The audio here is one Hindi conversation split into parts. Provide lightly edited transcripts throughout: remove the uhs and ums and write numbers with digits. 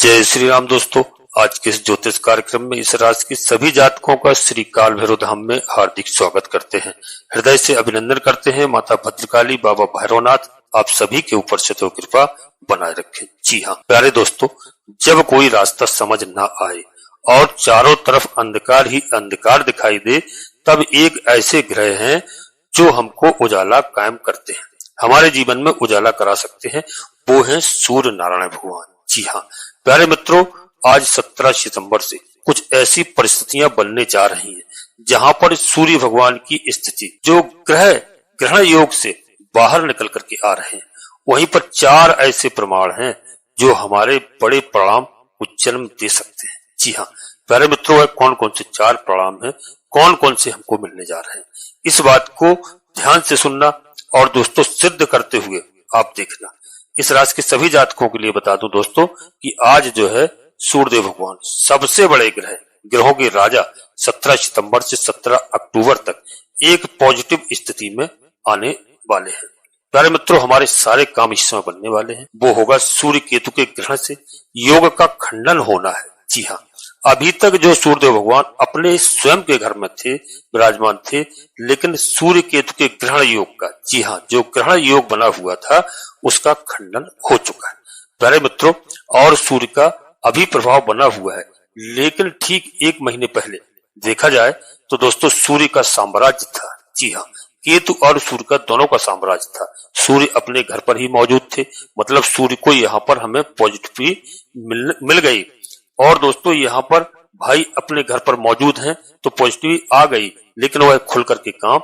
जय श्री राम दोस्तों। आज के इस ज्योतिष कार्यक्रम में इस राशि के सभी जातकों का श्री काल भैरव धाम में हार्दिक स्वागत करते हैं। हृदय से अभिनंदन करते हैं। माता भद्रकाली, बाबा भैरवनाथ आप सभी के ऊपर सदैव कृपा बनाए रखें। जी हाँ प्यारे दोस्तों, जब कोई रास्ता समझ ना आए और चारों तरफ अंधकार ही अंधकार दिखाई दे, तब एक ऐसे ग्रह हैं जो हमको उजाला कायम करते हैं, हमारे जीवन में उजाला करा सकते हैं। वो है सूर्य नारायण भगवान। जी हाँ प्यारे मित्रों, आज 17 सितंबर से कुछ ऐसी परिस्थितियां बनने जा रही हैं जहां पर सूर्य भगवान की स्थिति जो ग्रह ग्रहण योग से बाहर निकल करके आ रहे हैं, वहीं पर 4 ऐसे प्रमाण हैं जो हमारे बड़े परिणाम को जन्म दे सकते हैं। जी हाँ प्यारे मित्रों, कौन कौन से 4 परिणाम हैं, कौन कौन से हमको मिलने जा रहे हैं, इस बात को ध्यान से सुनना और दोस्तों सिद्ध करते हुए आप देखना। इस राशि के सभी जातकों के लिए बता दूं दोस्तों कि आज जो है सूर्यदेव भगवान सबसे बड़े ग्रहों के राजा 17 सितंबर से 17 अक्टूबर तक एक पॉजिटिव स्थिति में आने वाले हैं। प्यारे मित्रों, हमारे सारे काम इस समय बनने वाले हैं। वो होगा सूर्य केतु के ग्रहण से योग का खंडन होना है। जी हाँ, अभी तक जो सूर्यदेव भगवान अपने स्वयं के घर में थे, विराजमान थे, लेकिन सूर्य केतु के ग्रहण योग का, जी हाँ, जो ग्रहण योग बना हुआ था उसका खंडन हो चुका है प्यारे मित्रों। और सूर्य का अभी प्रभाव बना हुआ है, लेकिन ठीक 1 महीने पहले देखा जाए तो दोस्तों सूर्य का साम्राज्य था। जी हाँ, केतु और सूर्य का दोनों का साम्राज्य था। सूर्य अपने घर पर ही मौजूद थे, मतलब सूर्य को यहाँ पर हमें पॉजिटिविटी मिल गई। और दोस्तों यहाँ पर भाई अपने घर पर मौजूद हैं तो पॉजिटिविटी आ गई, लेकिन वह खुल करके काम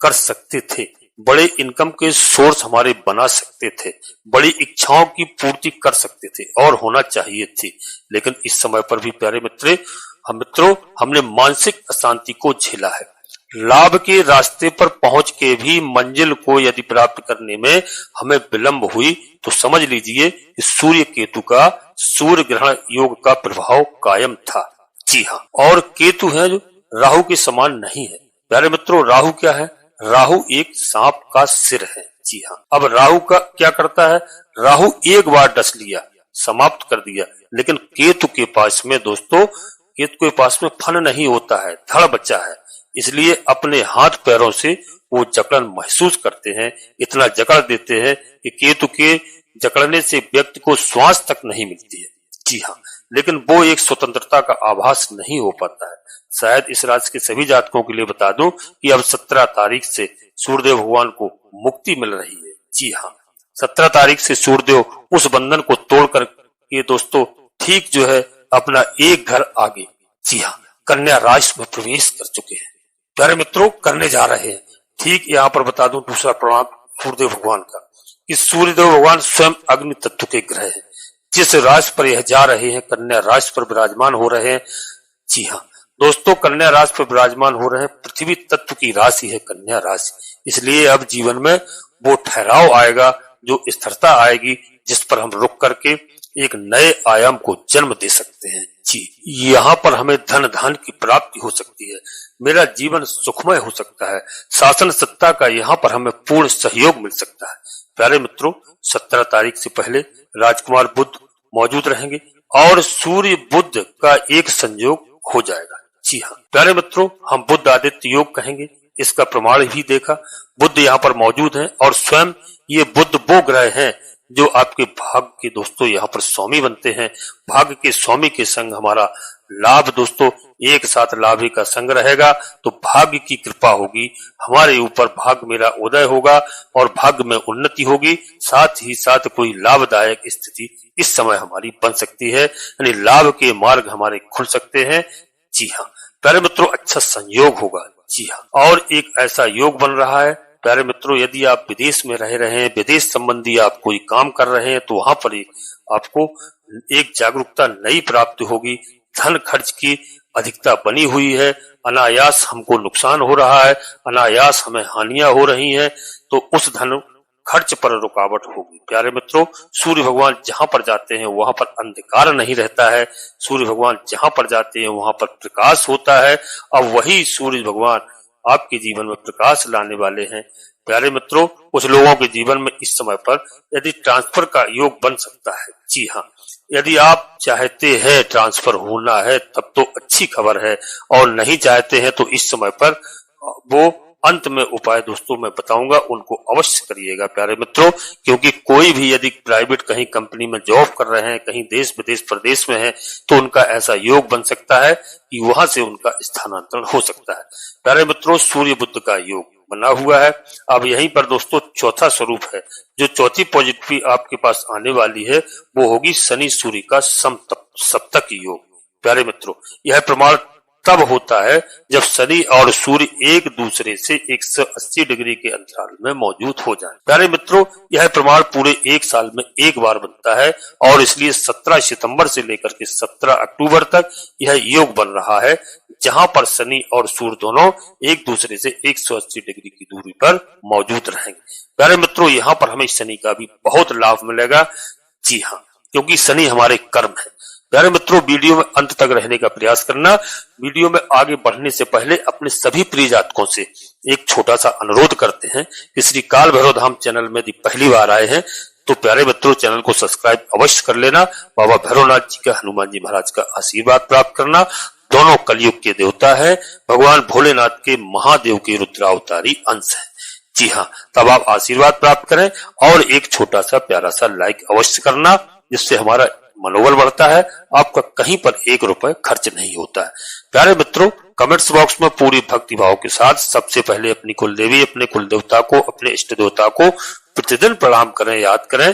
कर सकते थे, बड़े इनकम के सोर्स हमारे बना सकते थे, बड़ी इच्छाओं की पूर्ति कर सकते थे और होना चाहिए थी। लेकिन इस समय पर भी प्यारे मित्रों हमने मानसिक अशांति को झेला है। लाभ के रास्ते पर पहुंच के भी मंजिल को यदि प्राप्त करने में हमें विलंब हुई तो समझ लीजिए कि सूर्य केतु का सूर्य ग्रहण योग का प्रभाव कायम था। जी हाँ, और केतु है जो राहु के समान नहीं है। प्यारे मित्रों, राहु क्या है? राहु एक सांप का सिर है। जी हाँ, अब राहु का क्या करता है? राहु एक बार डस लिया, समाप्त कर दिया, लेकिन केतु के पास में दोस्तों, केतु के पास में फन नहीं होता है, धड़ बच्चा है। इसलिए अपने हाथ पैरों से वो जकड़न महसूस करते हैं, इतना जकड़ देते हैं कि केतु के जकड़ने से व्यक्ति को श्वास तक नहीं मिलती है। जी हाँ, लेकिन वो एक स्वतंत्रता का आभास नहीं हो पाता है। शायद इस राशि के सभी जातकों के लिए बता दूं कि अब 17 तारीख से सूर्यदेव भगवान को मुक्ति मिल रही है। जी हाँ, 17 तारीख से सूर्यदेव उस बंधन को तोड़कर ये दोस्तों ठीक जो है अपना एक घर आगे, जी हाँ, कन्या राशि में प्रवेश कर चुके हैं। प्यारे मित्रों, करने जा रहे हैं। ठीक यहाँ पर बता दूं दूसरा प्रणाम सूर्यदेव भगवान का कि सूर्यदेव भगवान स्वयं अग्नि तत्व के ग्रह हैं। जिस राशि पर यह जा रहे हैं, कन्या राशि पर विराजमान हो रहे हैं। जी हाँ दोस्तों, कन्या राशि पर विराजमान हो रहे हैं। पृथ्वी तत्व की राशि है कन्या राशि, इसलिए अब जीवन में वो ठहराव आएगा, जो स्थिरता आएगी, जिस पर हम रुक करके एक नए आयाम को जन्म दे सकते हैं। जी, यहाँ पर हमें धन धान की प्राप्ति हो सकती है, मेरा जीवन सुखमय हो सकता है, शासन सत्ता का यहाँ पर हमें पूर्ण सहयोग मिल सकता है। प्यारे मित्रों, 17 तारीख से पहले राजकुमार बुध मौजूद रहेंगे और सूर्य बुध का एक संयोग हो जाएगा। जी हाँ प्यारे मित्रों, हम बुध आदित्य योग कहेंगे, इसका प्रमाण भी देखा। बुध यहाँ पर मौजूद है और स्वयं ये बुध वो ग्रह हैं जो आपके भाग्य के दोस्तों यहाँ पर स्वामी बनते हैं। भाग्य के स्वामी के संग हमारा लाभ दोस्तों, एक साथ लाभ का संग रहेगा तो भाग्य की कृपा होगी हमारे ऊपर, भाग्य मेरा उदय होगा और भाग्य में उन्नति होगी। साथ ही साथ कोई लाभदायक स्थिति इस समय हमारी बन सकती है, यानी लाभ के मार्ग हमारे खुल सकते हैं। जी हाँ प्यारे मित्रों, अच्छा संयोग होगा। जी हाँ, और एक ऐसा योग बन रहा है प्यारे मित्रों, यदि आप विदेश में रह रहे हैं, विदेश संबंधी आप कोई काम कर रहे हैं, तो वहां पर आपको एक जागरूकता नई प्राप्त होगी। धन खर्च की अधिकता बनी हुई है, अनायास हमको नुकसान हो रहा है, अनायास हमें हानियां हो रही हैं, तो उस धन खर्च पर रुकावट होगी। प्यारे मित्रों, सूर्य भगवान जहां पर जाते हैं वहां पर अंधकार नहीं रहता है, सूर्य भगवान जहां पर जाते हैं वहां पर प्रकाश होता है। अब वही सूर्य भगवान आपके जीवन में प्रकाश लाने वाले हैं। प्यारे मित्रों, कुछ लोगों के जीवन में इस समय पर यदि ट्रांसफर का योग बन सकता है। जी हाँ, यदि आप चाहते हैं ट्रांसफर होना है तब तो अच्छी खबर है, और नहीं चाहते हैं तो इस समय पर वो अंत में उपाय दोस्तों मैं बताऊंगा, उनको अवश्य करिएगा प्यारे मित्रों। क्योंकि कोई भी यदि प्राइवेट कहीं कंपनी में जॉब कर रहे हैं, कहीं देश विदेश प्रदेश में है, तो उनका ऐसा योग बन सकता है कि वहां से उनका स्थानांतरण हो सकता है। प्यारे मित्रों, सूर्य बुध का योग बना हुआ है। अब यहीं पर दोस्तों चौथा स्वरूप है, जो चौथी पॉजिटिविटी आपके पास आने वाली है वो होगी शनि सूर्य का सप्तक योग। प्यारे मित्रों, यह प्रमाण तब होता है जब शनि और सूर्य एक दूसरे से 180 डिग्री के अंतराल में मौजूद हो जाए। प्यारे मित्रों, यह प्रमाण पूरे एक साल में एक बार बनता है, और इसलिए 17 सितंबर से लेकर के 17 अक्टूबर तक यह योग बन रहा है, जहां पर शनि और सूर्य दोनों एक दूसरे से 180 डिग्री की दूरी पर मौजूद रहेंगे। प्यारे मित्रों, यहाँ पर हमें शनि का भी बहुत लाभ मिलेगा। जी हाँ, क्योंकि शनि हमारे कर्म है। प्यारे मित्रों, वीडियो में अंत तक रहने का प्रयास करना। वीडियो में आगे बढ़ने से पहले अपने सभी प्रिय जातकों से एक छोटा सा अनुरोध करते हैं कि श्री काल भैरव धाम चैनल में यदि पहली बार आए हैं तो प्यारे मित्रों चैनल को सब्सक्राइब अवश्य कर लेना। बाबा भैरवनाथ जी का, हनुमान जी महाराज का आशीर्वाद प्राप्त करना। दोनों कलयुग के देवता है, भगवान भोलेनाथ के महादेव के रुद्रावतारी अंश है। जी हाँ, तब आप आशीर्वाद प्राप्त करें और एक छोटा सा प्यारा सा लाइक अवश्य करना, जिससे हमारा मनोबल बढ़ता है। आपका कहीं पर 1 रुपए खर्च नहीं होता है। प्यारे मित्रों, कमेंट्स बॉक्स में पूरी भक्ति भाव के साथ सबसे पहले अपनी कुल देवी, अपने कुल देवता को, अपने इष्ट देवता को प्रतिदिन प्रणाम करें, याद करें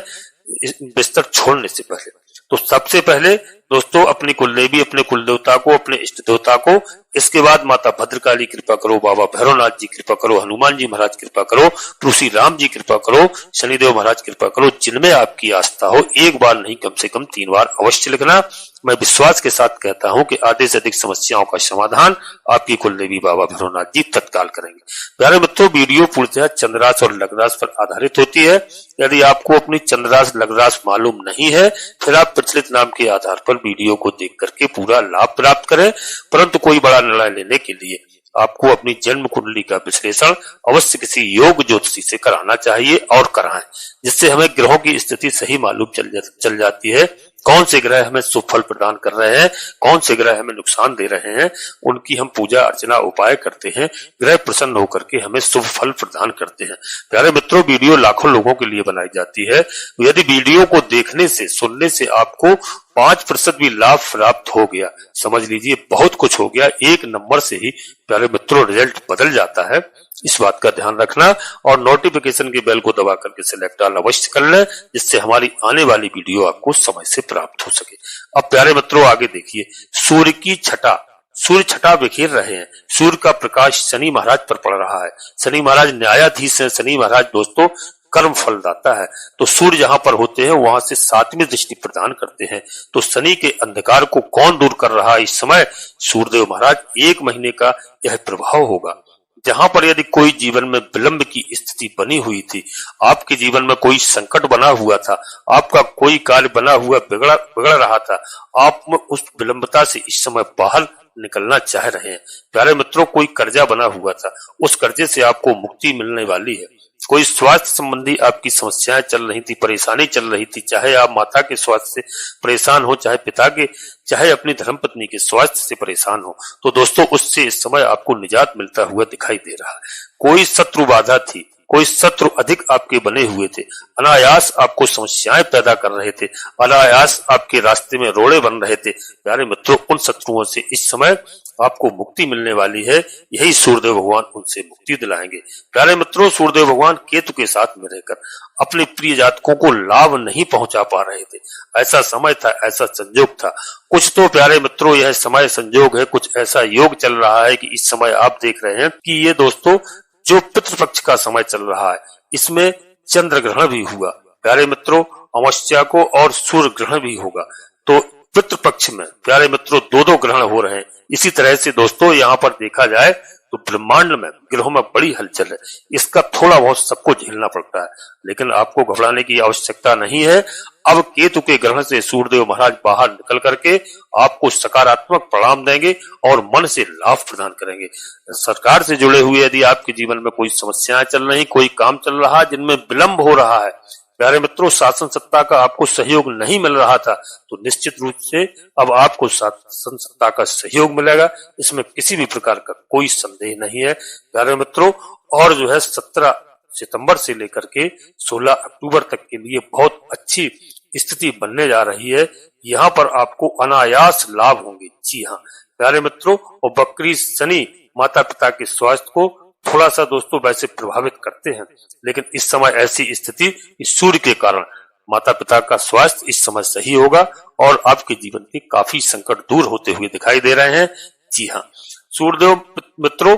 बिस्तर छोड़ने से पहले। तो सबसे पहले दोस्तों अपनी कुल देवी, अपने कुल देवता को, अपने इष्ट देवता को, इसके बाद माता भद्रकाली कृपा करो, बाबा भैरवनाथ जी कृपा करो, हनुमान जी महाराज कृपा करो, ऋषि राम जी कृपा करो, शनिदेव महाराज कृपा करो। जिनमें आपकी आस्था हो, एक बार नहीं कम से कम 3 बार अवश्य लिखना। मैं विश्वास के साथ कहता हूं कि आधे से अधिक समस्याओं का समाधान आपकी कुल देवी बाबा भैरवनाथ जी तत्काल करेंगे। प्यारे मित्रों, वीडियो पूर्णतः चंद्रास और लग्नास पर आधारित होती है। यदि आपको अपनी चंद्रास लग्नास मालूम नहीं है, फिर आप प्रचलित नाम के आधार पर वीडियो को देख करके पूरा लाभ प्राप्त करें। परंतु कोई बड़ा निर्णय लेने के लिए आपको अपनी जन्म कुंडली का विश्लेषण अवश्य किसी योग ज्योतिषी से कराना चाहिए, और कराएं, जिससे हमें ग्रहों की स्थिति सही मालूम चल जाती है। कौन से ग्रह हमें शुभ फल प्रदान कर रहे हैं, कौन से ग्रह हमें नुकसान दे रहे हैं, उनकी हम पूजा अर्चना उपाय करते हैं। ग्रह प्रसन्न होकर के हमें शुभ फल प्रदान करते हैं। प्यारे मित्रों, वीडियो लाखों लोगों के लिए बनाई जाती है। यदि वीडियो को देखने से, सुनने से आपको 5% भी लाभ प्राप्त हो गया, समझ लीजिए बहुत कुछ हो गया। 1 नंबर से ही प्यारे मित्रों रिजल्ट बदल जाता है। इस बात का ध्यान रखना, और नोटिफिकेशन के बेल को दबा करके सिलेक्ट ऑल अवश्य कर लें, जिससे हमारी आने वाली वीडियो आपको समय से प्राप्त हो सके। अब प्यारे मित्रों आगे देखिए, सूर्य की छटा, सूर्य छटा बिखेर रहे हैं। सूर्य का प्रकाश शनि महाराज पर पड़ रहा है। शनि महाराज न्यायाधीश है। शनि महाराज दोस्तों कर्म फलदाता है। तो सूर्य जहां पर होते हैं वहां से 7वीं दृष्टि प्रदान करते हैं। तो शनि के अंधकार को कौन दूर कर रहा है इस समय? सूर्यदेव महाराज। 1 महीने का यह प्रभाव होगा। जहां पर यदि कोई जीवन में विलंब की स्थिति बनी हुई थी, आपके जीवन में कोई संकट बना हुआ था, आपका कोई कार्य बना हुआ बिगड़ रहा था, आप उस विलंबता से इस समय बाहर निकलना चाह रहे हैं। प्यारे मित्रों, कोई कर्जा बना हुआ था, उस कर्जे से आपको मुक्ति मिलने वाली है। कोई स्वास्थ्य संबंधी आपकी समस्याएं चल रही थी, परेशानी चल रही थी, चाहे आप माता के स्वास्थ्य से परेशान हो, चाहे पिता के, चाहे अपनी धर्मपत्नी के स्वास्थ्य से परेशान हो, तो दोस्तों उससे इस समय आपको निजात मिलता हुआ दिखाई दे रहा है। कोई शत्रु बाधा थी, कोई शत्रु अधिक आपके बने हुए थे, अनायास आपको समस्याएं पैदा कर रहे थे, अनायास आपके रास्ते में रोड़े बन रहे थे। प्यारे मित्रों, उन शत्रुओं से इस समय आपको मुक्ति मिलने वाली है। यही सूर्यदेव भगवान उनसे मुक्ति दिलाएंगे। प्यारे मित्रों, सूर्यदेव भगवान केतु के साथ में रहकर अपने प्रिय जातकों को लाभ नहीं पहुंचा पा रहे थे। ऐसा समय था, ऐसा संयोग था। कुछ तो प्यारे मित्रों यह समय संयोग है, कुछ ऐसा योग चल रहा है कि इस समय आप देख रहे हैं कि ये दोस्तों जो पितृपक्ष का समय चल रहा है, इसमें चंद्र ग्रहण भी हुआ। प्यारे मित्रों, अमावस्या को और सूर्य ग्रहण भी होगा। तो पितृपक्ष में प्यारे मित्रों 2 ग्रहण हो रहे हैं। इसी तरह से दोस्तों यहाँ पर देखा जाए तो ब्रह्मांड में ग्रहों में बड़ी हलचल है। इसका थोड़ा बहुत सबको झेलना पड़ता है, लेकिन आपको घबराने की आवश्यकता नहीं है। अब केतु के ग्रहण से सूर्यदेव महाराज बाहर निकल करके आपको सकारात्मक परिणाम देंगे और मन से लाभ प्रदान करेंगे। सरकार से जुड़े हुए यदि आपके जीवन में कोई समस्याएं चल रही, कोई काम चल रहा जिनमें विलंब हो रहा है, प्यारे मित्रों, शासन सत्ता का आपको सहयोग नहीं मिल रहा था तो निश्चित रूप से अब आपको शासन सत्ता का सहयोग मिलेगा, इसमें किसी भी प्रकार का कोई संदेह नहीं है प्यारे मित्रों। और जो है 17 सितंबर से लेकर के 16 अक्टूबर तक के लिए बहुत अच्छी स्थिति बनने जा रही है। यहाँ पर आपको अनायास लाभ होंगे। जी हाँ प्यारे मित्रों, और वक्री शनि माता पिता के स्वास्थ्य को थोड़ा सा दोस्तों वैसे प्रभावित करते हैं, लेकिन इस समय ऐसी स्थिति कि सूर्य के कारण माता पिता का स्वास्थ्य इस समय सही होगा और आपके जीवन के काफी संकट दूर होते हुए दिखाई दे रहे हैं। जी हाँ, सूर्यदेव मित्रों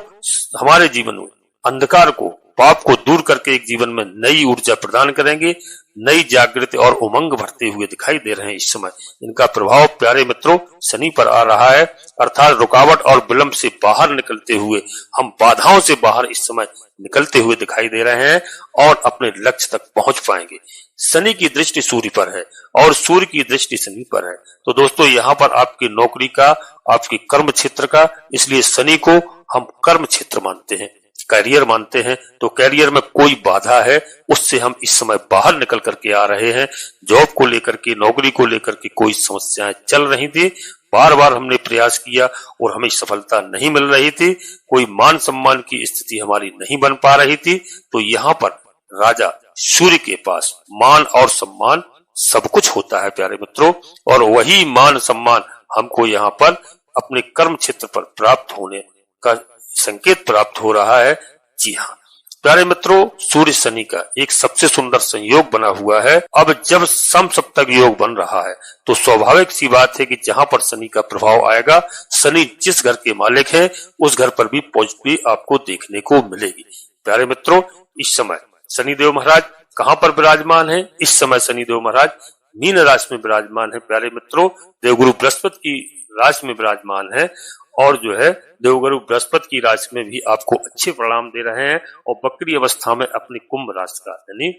हमारे जीवन में अंधकार को, पाप को दूर करके एक जीवन में नई ऊर्जा प्रदान करेंगे, नई जागृति और उमंग भरते हुए दिखाई दे रहे हैं। इस समय इनका प्रभाव प्यारे मित्रों शनि पर आ रहा है, अर्थात रुकावट और विलंब से बाहर निकलते हुए हम बाधाओं से बाहर इस समय निकलते हुए दिखाई दे रहे हैं और अपने लक्ष्य तक पहुंच पाएंगे। शनि की दृष्टि सूर्य पर है और सूर्य की दृष्टि शनि पर है, तो दोस्तों यहाँ पर आपकी नौकरी का, आपके कर्म क्षेत्र का, इसलिए शनि को हम कर्म क्षेत्र मानते हैं, करियर मानते हैं। तो करियर में कोई बाधा है उससे हम इस समय बाहर निकल करके आ रहे हैं। जॉब को लेकर के, नौकरी को लेकर के कोई समस्याएं चल रही थी, बार बार हमने प्रयास किया और हमें सफलता नहीं मिल रही थी, कोई मान सम्मान की स्थिति हमारी नहीं बन पा रही थी, तो यहाँ पर राजा सूर्य के पास मान और सम्मान सब कुछ होता है प्यारे मित्रों, और वही मान सम्मान हमको यहाँ पर अपने कर्म क्षेत्र पर प्राप्त होने का संकेत प्राप्त हो रहा है। जी हाँ प्यारे मित्रों, सूर्य शनि का एक सबसे सुंदर संयोग बना हुआ है। अब जब समसप्तक योग बन रहा है तो स्वाभाविक सी बात है कि जहां पर शनि का प्रभाव आएगा, शनि जिस घर के मालिक हैं उस घर पर भी पॉजिटिव आपको देखने को मिलेगी। प्यारे मित्रों, इस समय शनिदेव महाराज कहां पर विराजमान है? इस समय शनिदेव महाराज मीन राशि में विराजमान है प्यारे मित्रों, देवगुरु बृहस्पति की राशि में विराजमान है और जो है देवगुरु बृहस्पति की राशि में भी आपको अच्छे परिणाम दे रहे हैं और वक्री अवस्था में अपनी कुंभ राशि का, यानी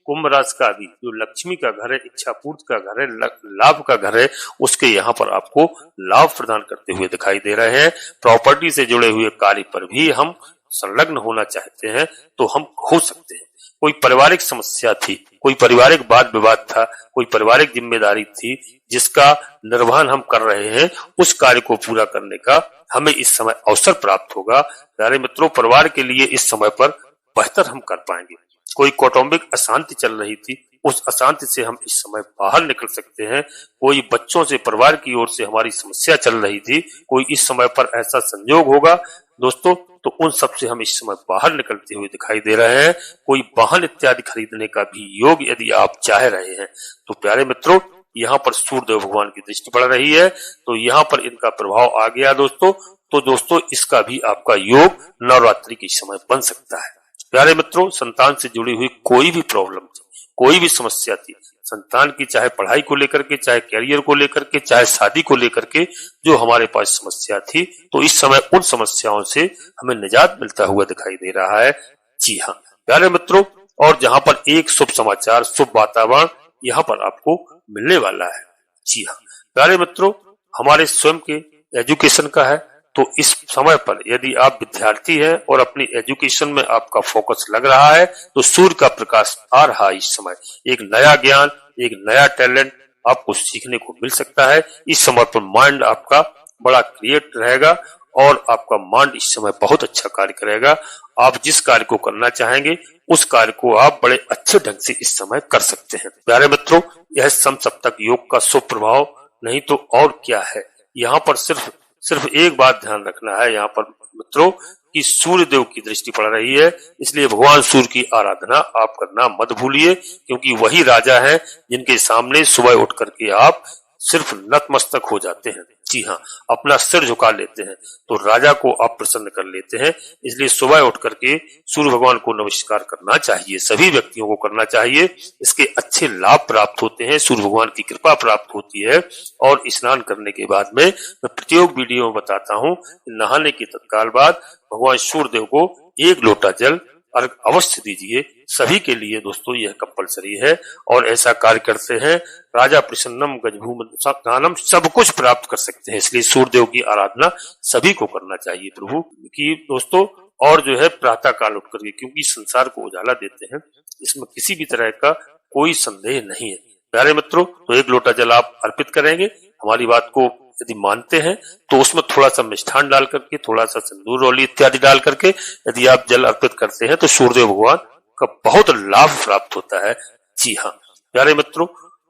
कुंभ राशि का भी जो लक्ष्मी का घर है, इच्छा पूर्ति का घर है, लाभ का घर है, उसके यहाँ पर आपको लाभ प्रदान करते हुए दिखाई दे रहे हैं। प्रॉपर्टी से जुड़े हुए कार्य पर भी हम संलग्न होना चाहते हैं तो हम हो सकते हैं। कोई पारिवारिक समस्या थी, कोई पारिवारिक वाद विवाद था, कोई पारिवारिक जिम्मेदारी थी जिसका निर्वहन हम कर रहे हैं, उस कार्य को पूरा करने का हमें इस समय अवसर प्राप्त होगा। प्यारे मित्रों, परिवार के लिए इस समय पर बेहतर हम कर पाएंगे। कोई कौटुंबिक अशांति चल रही थी, उस अशांति से हम इस समय बाहर निकल सकते हैं। कोई बच्चों से, परिवार की ओर से हमारी समस्या चल रही थी, कोई इस समय पर ऐसा संयोग होगा दोस्तों, तो उन सब से हम इस समय बाहर निकलते हुए दिखाई दे रहे हैं। कोई वाहन इत्यादि खरीदने का भी योग यदि आप चाह रहे हैं तो प्यारे मित्रों यहाँ पर सूर्यदेव भगवान की दृष्टि पड़ रही है, तो यहाँ पर इनका प्रभाव आ गया दोस्तों। तो दोस्तों इसका भी आपका योग नवरात्रि के समय बन सकता है। प्यारे मित्रों, संतान से जुड़ी हुई कोई भी प्रॉब्लम थी, कोई भी समस्या थी, संतान की, चाहे पढ़ाई को लेकर के, चाहे कैरियर को लेकर के, चाहे शादी को लेकर के जो हमारे पास समस्या थी, तो इस समय उन समस्याओं से हमें निजात मिलता हुआ दिखाई दे रहा है। जी हाँ प्यारे मित्रों, और जहां पर एक शुभ समाचार, शुभ वातावरण यहाँ पर आपको मिलने वाला है। जी हाँ प्यारे मित्रों, हमारे स्वयं के एजुकेशन का है, तो इस समय पर यदि आप विद्यार्थी हैं और अपनी एजुकेशन में आपका फोकस लग रहा है तो सूर्य का प्रकाश आ रहा है। इस समय एक नया ज्ञान, एक नया टैलेंट आपको सीखने को मिल सकता है। इस समय पर माइंड आपका बड़ा क्रिएट रहेगा और आपका माइंड इस समय बहुत अच्छा कार्य करेगा। आप जिस कार्य को करना चाहेंगे उस कार्य को आप बड़े अच्छे ढंग से इस समय कर सकते हैं। प्यारे मित्रों, यह समसप्तक योग का शुभ प्रभाव नहीं तो और क्या है। यहाँ पर सिर्फ एक बात ध्यान रखना है यहाँ पर मित्रों कि सूर्य देव की दृष्टि पड़ रही है, इसलिए भगवान सूर्य की आराधना आप करना मत भूलिए, क्योंकि वही राजा हैं जिनके सामने सुबह उठ करके आप सिर्फ नतमस्तक हो जाते हैं। जी हाँ, अपना सिर झुका लेते हैं तो राजा को आप प्रसन्न कर लेते हैं। इसलिए सुबह उठ करके सूर्य भगवान को नमस्कार करना चाहिए, सभी व्यक्तियों को करना चाहिए। इसके अच्छे लाभ प्राप्त होते हैं, सूर्य भगवान की कृपा प्राप्त होती है। और स्नान करने के बाद में मैं प्रत्येक वीडियो में बताता हूँ, नहाने के तत्काल बाद भगवान सूर्य देव को 1 लोटा जल अर्घ अवश्य दीजिए। सभी के लिए दोस्तों यह कंपलसरी है और ऐसा कार्य करते हैं राजा प्रसन्नम गजभूम सब कुछ प्राप्त कर सकते हैं। इसलिए सूर्यदेव की आराधना सभी को करना चाहिए प्रभु की दोस्तों। और जो है प्रातः काल उठ करके, क्योंकि संसार को उजाला देते हैं, इसमें किसी भी तरह का कोई संदेह नहीं है। प्यारे मित्रों, तो 1 लोटा जल आप अर्पित करेंगे। हमारी बात को यदि मानते हैं तो उसमें थोड़ा सा मिष्ठान डाल करके, थोड़ा सा सिंदूर रोली इत्यादि डाल करके यदि आप जल अर्पित करते हैं तो सूर्यदेव भगवान का बहुत लाभ प्राप्त होता है। जी हाँ प्यारे मित्रों,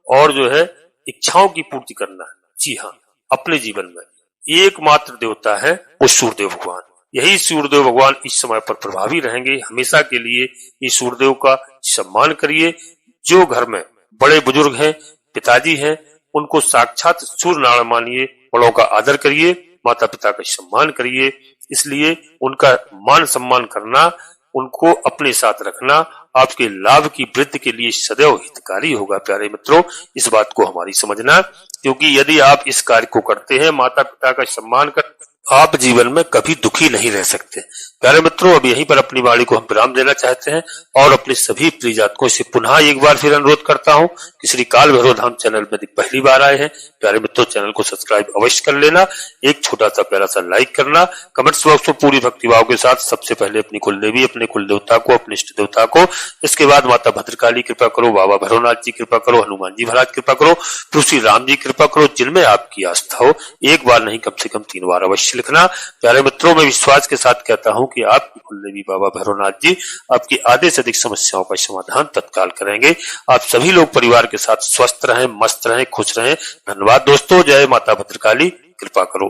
और जो है इच्छाओं की पूर्ति करना है। जी हाँ, अपने जीवन में एकमात्र देवता है वो सूर्यदेव भगवान। यही सूर्यदेव भगवान इस समय पर प्रभावी रहेंगे हमेशा के लिए। इस सूर्यदेव का सम्मान करिए। जो घर में बड़े बुजुर्ग हैं, पिताजी हैं, उनको साक्षात सूर्य नारायण मानिए, बड़ों का आदर करिए, माता पिता का सम्मान करिए। इसलिए उनका मान सम्मान करना, उनको अपने साथ रखना आपके लाभ की वृद्धि के लिए सदैव हितकारी होगा। प्यारे मित्रों, इस बात को हमारी समझना, क्योंकि यदि आप इस कार्य को करते हैं, माता पिता का सम्मान कर, आप जीवन में कभी दुखी नहीं रह सकते। प्यारे मित्रों, अब यहीं पर अपनी वाणी को हम विराम देना चाहते हैं और अपने सभी प्रिय जातकों से पुनः एक बार फिर अनुरोध करता हूं कि श्री काल भैरव धाम चैनल में यदि पहली बार आए हैं, प्यारे मित्रों चैनल को सब्सक्राइब अवश्य कर लेना, एक छोटा सा प्यारा सा लाइक करना, कमेंट्स बॉक्स में पूरी भक्तिभाव के साथ सबसे पहले अपनी कुलदेवी, अपने कुल देवता को, अपने इष्ट देवता को, इसके बाद माता भद्रकाली कृपा करो, बाबा भैरवनाथ जी कृपा करो, हनुमान जी महाराज कृपा करो, श्री राम जी कृपा करो, जिनमें आपकी आस्था हो। एक बार नहीं, कम से कम 3 बार अवश्य लिखना। प्यारे मित्रों, मैं विश्वास के साथ कहता हूं कि आपकी कुलदेवी बाबा भैरवनाथ जी आपकी आधे से अधिक समस्याओं का समाधान तत्काल करेंगे। आप सभी लोग परिवार के साथ स्वस्थ रहें, मस्त रहें, खुश रहें। धन्यवाद दोस्तों। जय माता भद्रकाली, कृपा करो।